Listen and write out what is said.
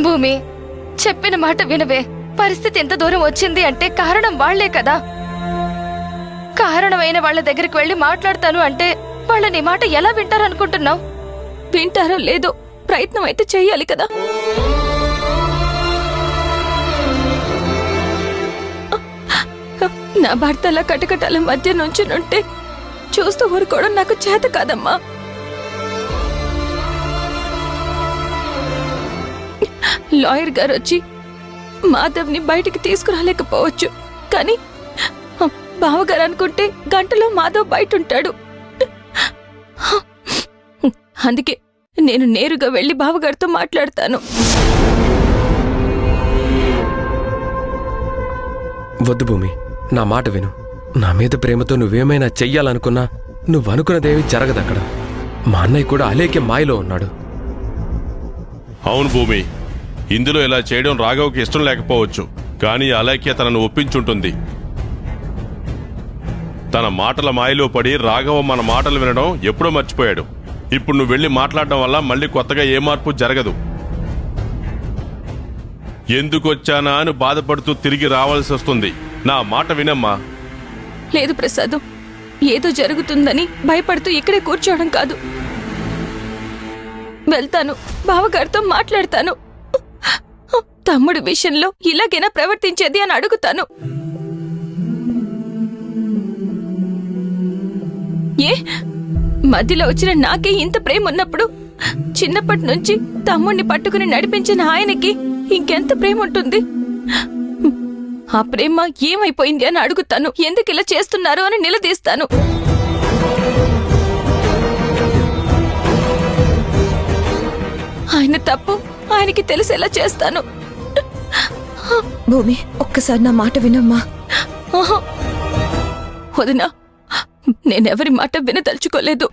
భూమి, చెప్పిన మాట వినవే. పరిస్థితి ఎంత దూరం వచ్చింది అంటే కారణం వాళ్లే కదా. కారణమైన వాళ్ళ దగ్గరికి వెళ్లి మాట్లాడతాను అంటే వాళ్ళ నీ మాట ఎలా వింటారనుకుంటున్నావు? వింటారో లేదో ప్రయత్నం అయితే చెయ్యాలి కదా. నా భర్తల కటకటాల మధ్య నుంచునుంటే చూస్తూ ఊరుకోవడం నాకు చేత కాదమ్మా. లాయర్ గారు వచ్చి మాధవ్ని బయటికి తీసుకురాలేకపోవచ్చు, కానీ బావగారు అనుకుంటే గంటలో మాధవ్ బయట ఉంటాడు. అందుకే నేను నేరుగా వెళ్లి బావగారితో మాట్లాడతాను. వద్దు భూమి, నా మాట విను. నా మీద ప్రేమతో నువ్వేమైనా చెయ్యాలనుకున్నా నువ్వనుకున్నదేమీ జరగదక్కడ. మా అన్నయ్య కూడా అలేఖ్య మాయలో ఉన్నాడు. అవును భూమి, ఇందులో ఇలా చేయడం రాఘవ్కి ఇష్టం లేకపోవచ్చు, కానీ అలేఖ్య తనను ఒప్పించుంటుంది. తన మాటల మాయలో పడి రాఘవ మన మాటలు వినడం ఎప్పుడో మర్చిపోయాడు. ఇప్పుడు నువ్వు వెళ్ళి మాట్లాడడం వల్ల మళ్ళీ కొత్తగా ఏ మార్పు జరగదు. ఎందుకొచ్చానా అని బాధపడుతూ తిరిగి రావాల్సి వస్తుంది. నా మాట వినమ్మా. లేదు ప్రసాద్, ఏదో జరుగుతుందని భయపడుతూ ఇక్కడే కూర్చోవడం కాదు. వెళ్తాను, బావగారితో మాట్లాడతాను. తమ్ముడి విషయంలో ఇలాగైనా ప్రవర్తించేది అని అడుగుతాను. ఏ మధ్యలో వచ్చిన నాకే ఇంత ప్రేమ ఉన్నప్పుడు చిన్నప్పటి నుంచి తమ్ముడిని పట్టుకుని నడిపించిన ఆయనకి ఇంకెంత ప్రేమ ఉంటుంది? ఆ ప్రేమ ఏమైపోయింది అని అడుగుతాను. ఎందుకు ఇలా చేస్తున్నారు అని నిలదీస్తాను. ఆయన తప్పు ఆయనకి తెలిసేలా చేస్తాను. భూమి, ఒక్కసారి నా మాట వినమ్మా. వదినా, నేనెవరి మాట వినదలుచుకోలేదు.